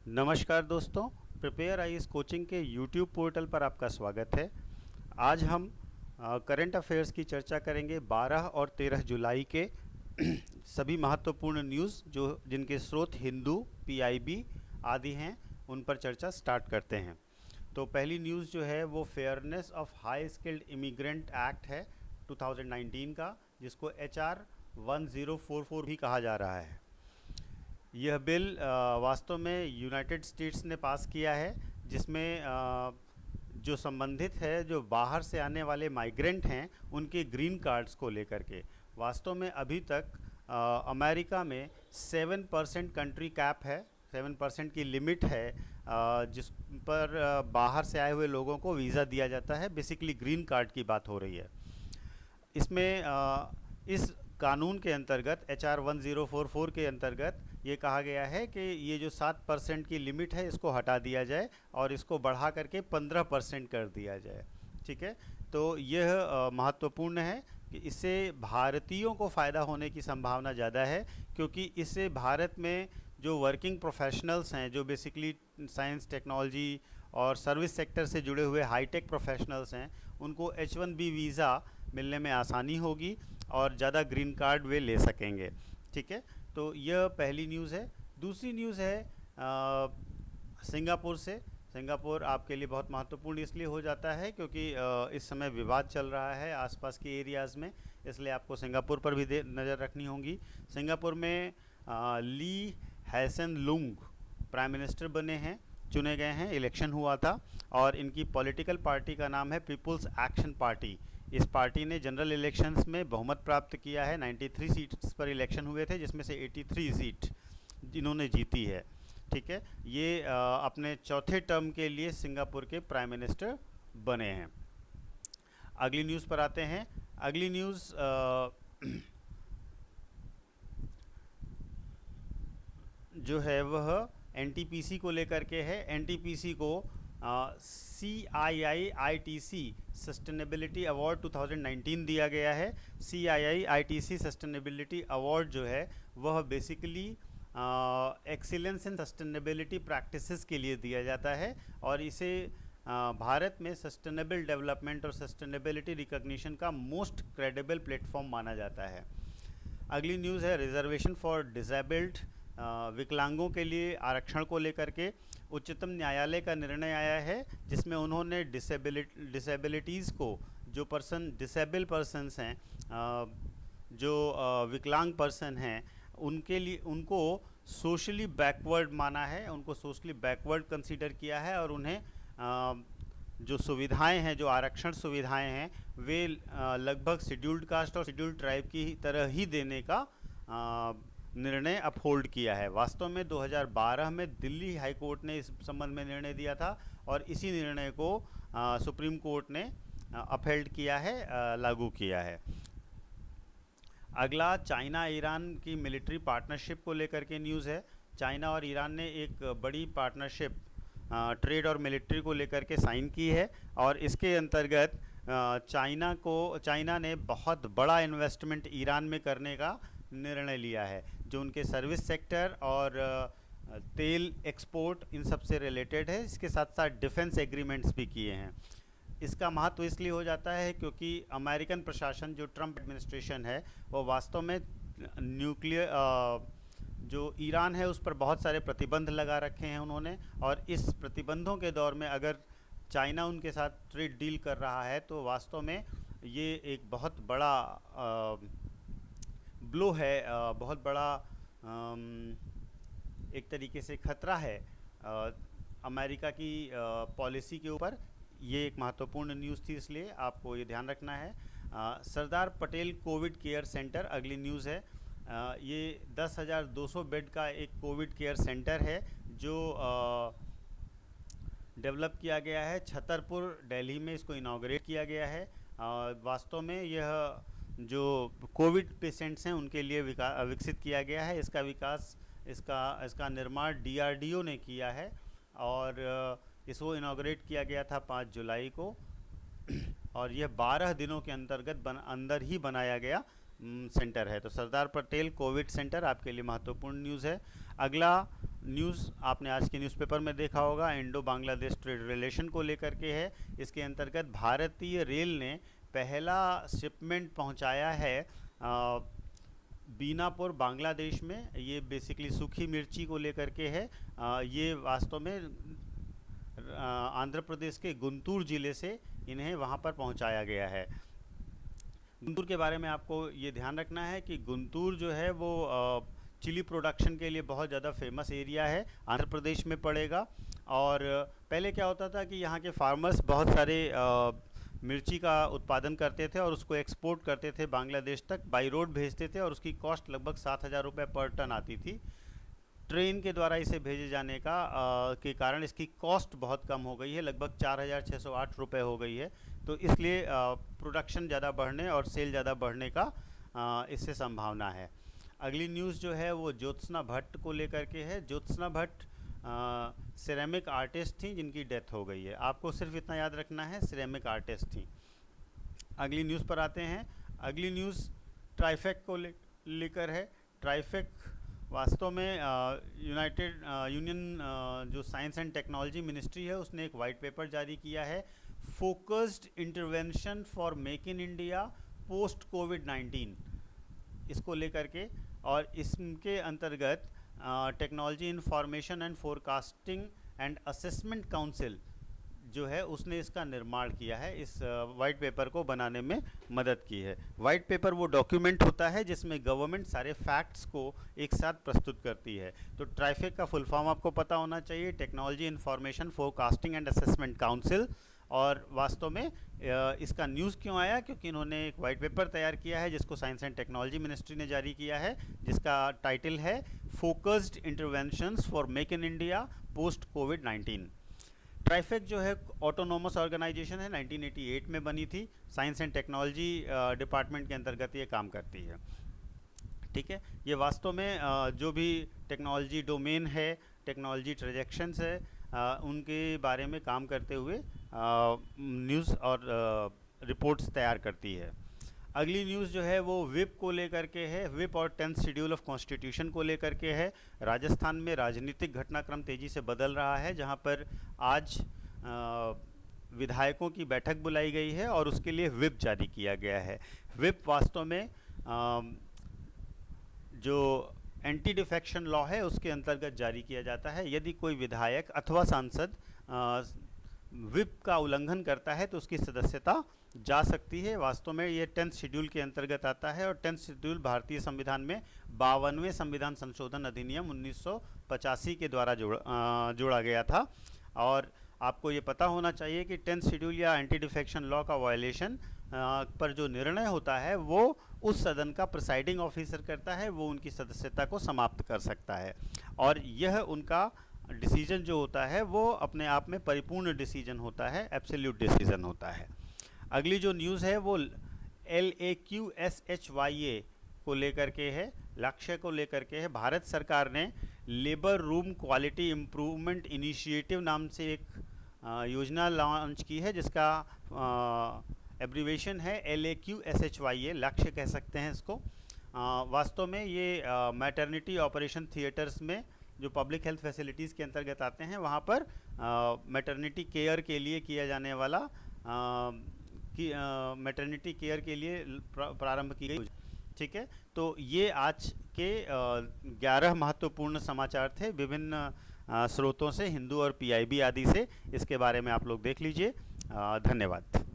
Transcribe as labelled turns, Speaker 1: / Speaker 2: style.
Speaker 1: नमस्कार दोस्तों, prepare IAS coaching के यूट्यूब पोर्टल पर आपका स्वागत है। आज हम करंट अफेयर्स की चर्चा करेंगे 12 और 13 जुलाई के सभी महत्वपूर्ण न्यूज़ जो जिनके स्रोत हिंदू, पीआईबी आदि हैं, उन पर चर्चा स्टार्ट करते हैं। तो पहली न्यूज़ जो है वो fairness of high skilled immigrant act है 2019 का, जिसको HR 1044 भी कहा जा रहा है। यह बिल वास्तव में यूनाइटेड स्टेट्स ने पास किया है, जिसमें जो संबंधित है जो बाहर से आने वाले माइग्रेंट हैं उनके ग्रीन कार्ड्स को लेकर के। वास्तव में अभी तक अमेरिका में 7% कंट्री कैप है, 7% की लिमिट है जिस पर बाहर से आए हुए लोगों को वीज़ा दिया जाता है। बेसिकली ग्रीन कार्ड की बात हो रही है। इसमें इस कानून के अंतर्गत HR 1044 के अंतर्गत ये कहा गया है कि ये जो 7% की लिमिट है इसको हटा दिया जाए और इसको बढ़ा करके 15% कर दिया जाए। ठीक है, तो यह महत्वपूर्ण है कि इससे भारतीयों को फ़ायदा होने की संभावना ज़्यादा है, क्योंकि इससे भारत में जो वर्किंग प्रोफेशनल्स हैं, जो बेसिकली साइंस, टेक्नोलॉजी और सर्विस सेक्टर से जुड़े हुए हाईटेक प्रोफेशनल्स हैं, उनको H1B वीज़ा मिलने में आसानी होगी और ज़्यादा ग्रीन कार्ड वे ले सकेंगे। ठीक है, तो यह पहली न्यूज़ है। दूसरी न्यूज़ है सिंगापुर से। सिंगापुर आपके लिए बहुत महत्वपूर्ण इसलिए हो जाता है क्योंकि इस समय विवाद चल रहा है आसपास के एरियाज़ में, इसलिए आपको सिंगापुर पर भी नज़र रखनी होगी। सिंगापुर में ली हैसन लुंग प्राइम मिनिस्टर बने हैं, चुने गए हैं, इलेक्शन हुआ था और इनकी पॉलिटिकल पार्टी का नाम है पीपुल्स एक्शन पार्टी। इस पार्टी ने जनरल इलेक्शंस में बहुमत प्राप्त किया है। 93 सीट्स पर इलेक्शन हुए थे, जिसमें से 83 सीट इन्होंने जीती है। ठीक है, ये अपने चौथे टर्म के लिए सिंगापुर के प्राइम मिनिस्टर बने हैं। अगली न्यूज़ पर आते हैं। अगली न्यूज़ जो है वह NTPC को लेकर के है। NTPC को CII-ITC सस्टेनेबिलिटी अवार्ड 2019 दिया गया है। CII-ITC सस्टेनेबिलिटी अवार्ड जो है वह basically excellence in sustainability practices के लिए दिया जाता है और इसे भारत में सस्टेनेबल डेवलपमेंट और सस्टेनेबिलिटी रिकॉग्निशन का मोस्ट क्रेडिबल प्लेटफॉर्म माना जाता है। अगली न्यूज़ है रिजर्वेशन फॉर डिसेबल्ड, विकलांगों के लिए आरक्षण को लेकर के उच्चतम न्यायालय का निर्णय आया है, जिसमें उन्होंने डिसेबिलिटीज़ को, जो डिसेबल पर्सनस हैं, जो विकलांग पर्सन हैं, उनके लिए उनको सोशली बैकवर्ड माना है, उनको सोशली बैकवर्ड कंसीडर किया है और उन्हें जो सुविधाएं हैं, जो आरक्षण सुविधाएं हैं, वे लगभग शेड्यूल्ड कास्ट और शेड्यूल्ड ट्राइब की तरह ही देने का निर्णय अपहोल्ड किया है। वास्तव में 2012 में दिल्ली हाई कोर्ट ने इस संबंध में निर्णय दिया था और इसी निर्णय को सुप्रीम कोर्ट ने अपहेल्ड किया है, लागू किया है। अगला चाइना ईरान की मिलिट्री पार्टनरशिप को लेकर के न्यूज़ है। चाइना और ईरान ने एक बड़ी पार्टनरशिप ट्रेड और मिलिट्री को लेकर के साइन की है और इसके अंतर्गत चाइना ने बहुत बड़ा इन्वेस्टमेंट ईरान में करने का निर्णय लिया है, जो उनके सर्विस सेक्टर और तेल एक्सपोर्ट इन सब से रिलेटेड है। इसके साथ साथ डिफेंस एग्रीमेंट्स भी किए हैं। इसका महत्व इसलिए हो जाता है क्योंकि अमेरिकन प्रशासन, जो ट्रंप एडमिनिस्ट्रेशन है, वो वास्तव में न्यूक्लियर जो ईरान है उस पर बहुत सारे प्रतिबंध लगा रखे हैं उन्होंने, और इस प्रतिबंधों के दौर में अगर चाइना उनके साथ ट्रेड डील कर रहा है तो वास्तव में ये एक बहुत बड़ा ब्लो है, बहुत बड़ा एक तरीके से खतरा है अमेरिका की पॉलिसी के ऊपर। ये एक महत्वपूर्ण न्यूज़ थी, इसलिए आपको ये ध्यान रखना है। Sardar Patel Covid care centre अगली न्यूज़ है। ये 10,200 बेड का एक कोविड केयर सेंटर है जो डेवलप किया गया है छतरपुर, दिल्ली में इसको इनॉग्रेट किया गया है। वास्तव में यह जो कोविड पेशेंट्स हैं उनके लिए विकसित किया गया है। इसका निर्माण DRDO ने किया है और इसको इनॉग्रेट किया गया था 5 जुलाई को और यह 12 दिनों के अंदर ही बनाया गया सेंटर है। तो सरदार पटेल कोविड सेंटर आपके लिए महत्वपूर्ण न्यूज़ है। अगला न्यूज़ आपने आज के न्यूज़पेपर में देखा होगा, इंडो बांग्लादेश ट्रेड रिलेशन को लेकर के है। इसके अंतर्गत भारतीय रेल ने पहला शिपमेंट पहुंचाया है बीनापुर बांग्लादेश में। ये बेसिकली सूखी मिर्ची को लेकर के है। ये वास्तव में आंध्र प्रदेश के गुंटूर ज़िले से इन्हें वहाँ पर पहुँचाया गया है। गुंटूर के बारे में आपको ये ध्यान रखना है कि गुंटूर जो है वो चिली प्रोडक्शन के लिए बहुत ज़्यादा फेमस एरिया है, आंध्र प्रदेश में पड़ेगा। और पहले क्या होता था कि यहाँ के फार्मर्स बहुत सारे मिर्ची का उत्पादन करते थे और उसको एक्सपोर्ट करते थे बांग्लादेश तक, बाई रोड भेजते थे और उसकी कॉस्ट लगभग 7,000 रुपये पर टन आती थी। ट्रेन के द्वारा इसे भेजे जाने का के कारण इसकी कॉस्ट बहुत कम हो गई है, लगभग 4,608 रुपये हो गई है। तो इसलिए प्रोडक्शन ज़्यादा बढ़ने और सेल ज़्यादा बढ़ने का इससे संभावना है। अगली न्यूज़ जो है वो ज्योत्सना भट्ट को लेकर के है। ज्योत्सना भट्ट सिरेमिक आर्टिस्ट थी जिनकी डेथ हो गई है। आपको सिर्फ इतना याद रखना है, सिरेमिक आर्टिस्ट थी। अगली न्यूज़ पर आते हैं। अगली न्यूज़ ट्राइफेक को लेकर है। ट्राइफेक वास्तव में यूनाइटेड यूनियन जो साइंस एंड टेक्नोलॉजी मिनिस्ट्री है उसने एक वाइट पेपर जारी किया है, focused intervention for make in India post कोविड-19, इसको लेकर के। और इसके अंतर्गत technology information and forecasting and assessment council जो है उसने इसका निर्माण किया है, इस वाइट पेपर को बनाने में मदद की है। वाइट पेपर वो डॉक्यूमेंट होता है जिसमें गवर्नमेंट सारे फैक्ट्स को एक साथ प्रस्तुत करती है। तो ट्राइफेक का फुल फॉर्म आपको पता होना चाहिए, technology information forecasting and assessment council. और वास्तव में इसका न्यूज़ क्यों आया, क्योंकि इन्होंने एक वाइट पेपर तैयार किया है जिसको साइंस एंड टेक्नोलॉजी मिनिस्ट्री ने जारी किया है, जिसका टाइटल है focused interventions for make in India post कोविड-19। ट्राइफेक जो है ऑटोनोमस ऑर्गेनाइजेशन है, 1988 में बनी थी, साइंस एंड टेक्नोलॉजी डिपार्टमेंट के अंतर्गत ये काम करती है। ठीक है, ये वास्तव में जो भी टेक्नोलॉजी डोमेन है, टेक्नोलॉजी ट्रांजैक्शंस है, उनके बारे में काम करते हुए न्यूज़ और रिपोर्ट्स तैयार करती है। अगली न्यूज़ जो है वो विप को लेकर के है। विप और 10th शेड्यूल ऑफ कॉन्स्टिट्यूशन को लेकर के है। राजस्थान में राजनीतिक घटनाक्रम तेज़ी से बदल रहा है, जहां पर आज विधायकों की बैठक बुलाई गई है और उसके लिए विप जारी किया गया है। विप वास्तव में जो एंटी डिफेक्शन लॉ है उसके अंतर्गत जारी किया जाता है। यदि कोई विधायक अथवा सांसद विप का उल्लंघन करता है तो उसकी सदस्यता जा सकती है। वास्तव में ये 10th शेड्यूल के अंतर्गत आता है और 10th शेड्यूल भारतीय संविधान में 52वें संविधान संशोधन अधिनियम 1985 के द्वारा जोड़ा गया था। और आपको ये पता होना चाहिए कि 10th शेड्यूल या एंटी डिफेक्शन लॉ का वायलेशन पर जो निर्णय होता है वो उस सदन का प्रिसाइडिंग ऑफिसर करता है, वो उनकी सदस्यता को समाप्त कर सकता है। और यह उनका डिसीजन जो होता है वो अपने आप में परिपूर्ण डिसीजन होता है, एब्सोल्यूट डिसीजन होता है। अगली जो न्यूज़ है वो LAQSHYA को लेकर के है, लक्ष्य को लेकर के है। भारत सरकार ने labour room quality improvement initiative नाम से एक योजना लॉन्च की है, जिसका एब्रीवेशन है LAQSHYA, लक्ष्य कह सकते हैं इसको। वास्तव में ये मैटरनिटी ऑपरेशन थिएटर्स में जो पब्लिक हेल्थ फैसिलिटीज़ के अंतर्गत आते हैं वहाँ पर मैटरनिटी केयर के लिए किया जाने वाला मैटरनिटी केयर के लिए प्रारंभ की गई। ठीक है, तो ये आज के 11 महत्वपूर्ण समाचार थे विभिन्न स्रोतों से, हिंदू और PIB आदि से। इसके बारे में आप लोग देख लीजिए। धन्यवाद।